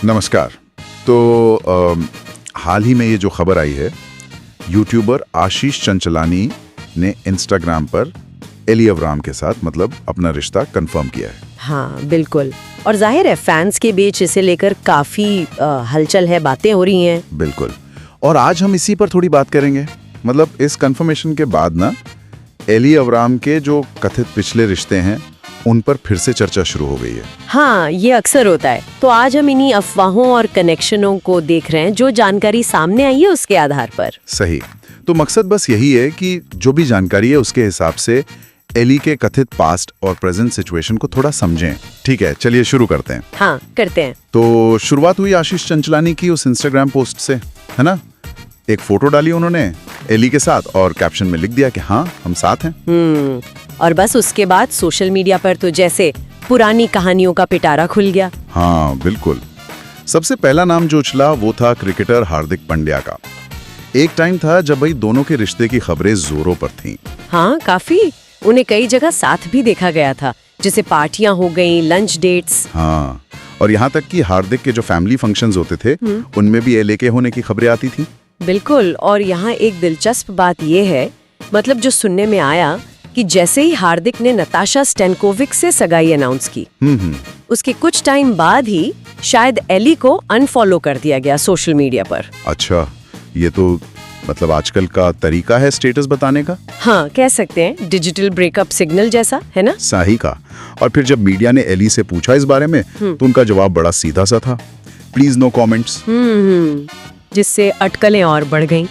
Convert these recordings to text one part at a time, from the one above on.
नमस्कार। तो हाल ही में ये जो खबर आई है, यूट्यूबर आशीष चंचलानी ने इंस्टाग्राम पर एली अवराम के साथ मतलब अपना रिश्ता कंफर्म किया है। हाँ बिल्कुल, और जाहिर है फैंस के बीच इसे लेकर काफी हलचल है, बातें हो रही हैं। बिल्कुल, और आज हम इसी पर थोड़ी बात करेंगे। मतलब इस कंफर्मेशन के बाद ना एली अवराम के जो कथित पिछले रिश्ते हैं उन पर फिर से चर्चा शुरू हो गई है। हाँ, ये अक्सर होता है। तो आज हम इन्हीं अफवाहों और कनेक्शनों को देख रहे हैं जो जानकारी सामने आई है उसके आधार पर। सही। तो मकसद बस यही है कि जो भी जानकारी है उसके हिसाब से एली के कथित पास्ट और प्रेजेंट सिचुएशन को थोड़ा समझें। ठीक है, चलिए शुरू करते हैं। हाँ, करते हैं। तो शुरुआत हुई आशीष चंचलानी की उस इंस्टाग्राम पोस्ट से, है ना। एक फोटो डाली उन्होंने एली के साथ और कैप्शन में लिख दिया कि हाँ, हम साथ हैं। और बस उसके बाद सोशल मीडिया पर तो जैसे पुरानी कहानियों का पिटारा खुल गया। हाँ बिल्कुल। सबसे पहला नाम जो उछला वो था क्रिकेटर हार्दिक पांड्या का। एक टाइम था जब भाई दोनों के रिश्ते की खबरें जोरों पर थीं। हाँ, काफी। उन्हें कई जगह साथ भी देखा गया था, जैसे पार्टियां हो गई, लंच डेट्स। हाँ, और यहाँ तक कि हार्दिक के जो फैमिली फंक्शंस होते थे उनमें भी एली के होने की खबरें आती थी। बिल्कुल, और यहाँ एक दिलचस्प बात ये है, मतलब जो सुनने में आया कि जैसे ही हार्दिक ने नताशा स्टैनकोविक से सगाई अनाउंस की, उसके कुछ टाइम बाद ही शायद एली को अनफॉलो कर दिया गया सोशल मीडिया पर। अच्छा, ये तो मतलब आजकल का तरीका है स्टेटस बताने का। हाँ, कह सकते हैं डिजिटल ब्रेकअप सिग्नल जैसा, है ना। सही का। और फिर जब मीडिया ने एली से पूछा इस बारे में तो उनका जवाब बड़ा सीधा सा था, प्लीज नो कमेंट्स। जिससे अटकलें और बढ़ गईं।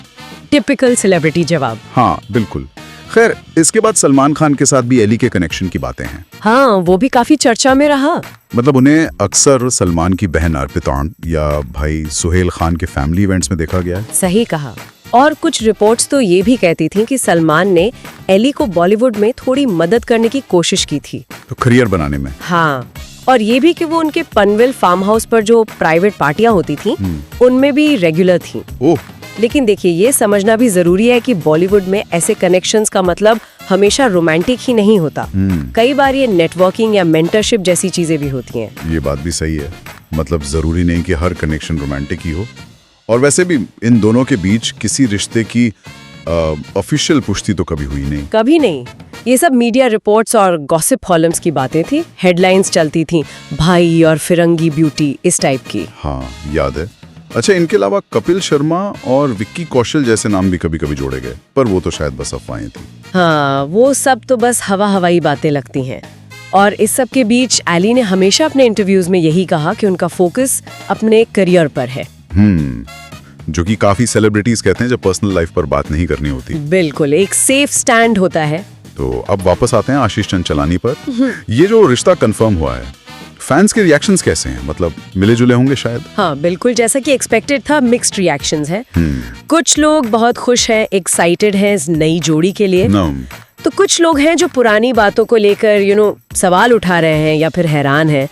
टिपिकल सेलिब्रिटी जवाब। हाँ बिल्कुल। खैर, इसके बाद सलमान खान के साथ भी एली के कनेक्शन की बातें हैं। हाँ, वो भी काफी चर्चा में रहा। मतलब उन्हें अक्सर सलमान की बहन अर्पिता या भाई सुहेल खान के फैमिली इवेंट्स में देखा गया है। सही कहा। और कुछ रिपोर्ट्स तो ये भी कहती थीं कि सलमान ने एली को बॉलीवुड में थोड़ी मदद करने की कोशिश की थी, तो करियर बनाने में। हाँ, और ये भी कि वो उनके पनवेल फार्म हाउस पर जो प्राइवेट पार्टियां होती थीं, उनमें भी रेगुलर थीं। ओह। लेकिन देखिए, ये समझना भी जरूरी है कि बॉलीवुड में ऐसे कनेक्शंस का मतलब हमेशा रोमांटिक ही नहीं होता। कई बार ये नेटवर्किंग या मेंटरशिप जैसी चीजें भी होती हैं। ये बात भी सही है। मतलब जरूरी नहीं कि हर कनेक्शन रोमांटिक ही हो। और वैसे भी इन दोनों के बीच किसी रिश्ते की ऑफिशियल पुष्टि तो कभी हुई नहीं। कभी नहीं। ये सब मीडिया रिपोर्ट्स और गॉसिप कॉलम्स की बातें थी। हेडलाइंस चलती थी, भाई और फिरंगी ब्यूटी, इस टाइप की। हाँ, याद है। अच्छा, इनके अलावा कपिल शर्मा और विक्की कौशल जैसे नाम भी कभी कभी जोड़े गए, पर वो तो शायद बस अफवाहें थी। हाँ, वो सब तो बस हवाई बातें लगती हैं। और इस सब के बीच एली ने हमेशा अपने इंटरव्यूज में यही कहा कि उनका फोकस अपने करियर पर है। जो कि काफी सेलिब्रिटीज कहते हैं जब पर्सनल लाइफ पर बात नहीं करनी होती। बिल्कुल, एक सेफ स्टैंड होता है। तो अब वापस आते हैं आशीष चंचलानी पर। ये जो रिश्ता कंफर्म हुआ है, फैंस के रिएक्शंस कैसे हैं? मतलब मिले जुले होंगे शायद। हाँ बिल्कुल, जैसा कि एक्सपेक्टेड था, मिक्स्ड रिएक्शंस हैं। कुछ लोग बहुत खुश हैं, एक्साइटेड हैं इस नई जोड़ी के लिए। तो कुछ लोग हैं जो पुरानी बातों को लेकर सवाल उठा रहे हैं या फिर हैरान हैं।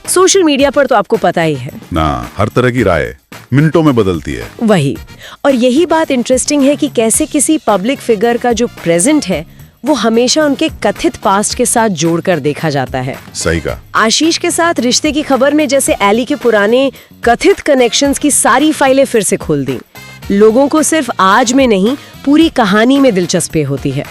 सोशल मीडिया पर तो आपको पता ही है ना, हर तरह की राय मिनटों में बदलती है। वही, और यही बात इंटरेस्टिंग है कि कैसे किसी पब्लिक फिगर का जो प्रेजेंट है वो हमेशा उनके कथित पास्ट के साथ जोड़कर देखा जाता है। सही का। आशीष के साथ रिश्ते की खबर में जैसे एली के पुराने कथित कनेक्शंस की सारी फाइलें फिर से खोल दी। लोगों को सिर्फ आज में नहीं, पूरी कहानी में दिलचस्पी होती है।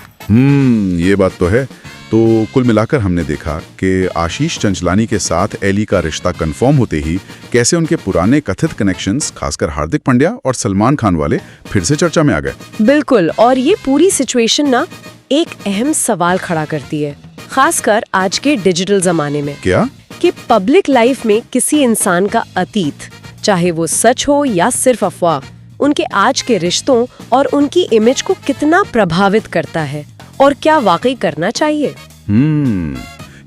ये बात तो है। तो कुल मिलाकर हमने देखा कि आशीष चंचलानी के साथ एली का रिश्ता कंफर्म होते ही कैसे उनके पुराने कथित कनेक्शंस, खासकर हार्दिक पांड्या और सलमान खान वाले, फिर से चर्चा में आ गए। बिल्कुल, और ये पूरी सिचुएशन ना एक अहम सवाल खड़ा करती है, खासकर आज के डिजिटल जमाने में। क्या? कि पब्लिक लाइफ में किसी इंसान का अतीत, चाहे वो सच हो या सिर्फ अफवाह, उनके आज के रिश्तों और उनकी इमेज को कितना प्रभावित करता है और क्या वाकई करना चाहिए।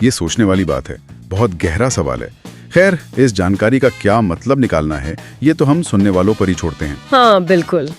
ये सोचने वाली बात है, बहुत गहरा सवाल है। खैर, इस जानकारी का क्या मतलब निकालना है, ये तो हम सुनने वालों पर ही छोड़ते हैं। हाँ बिल्कुल।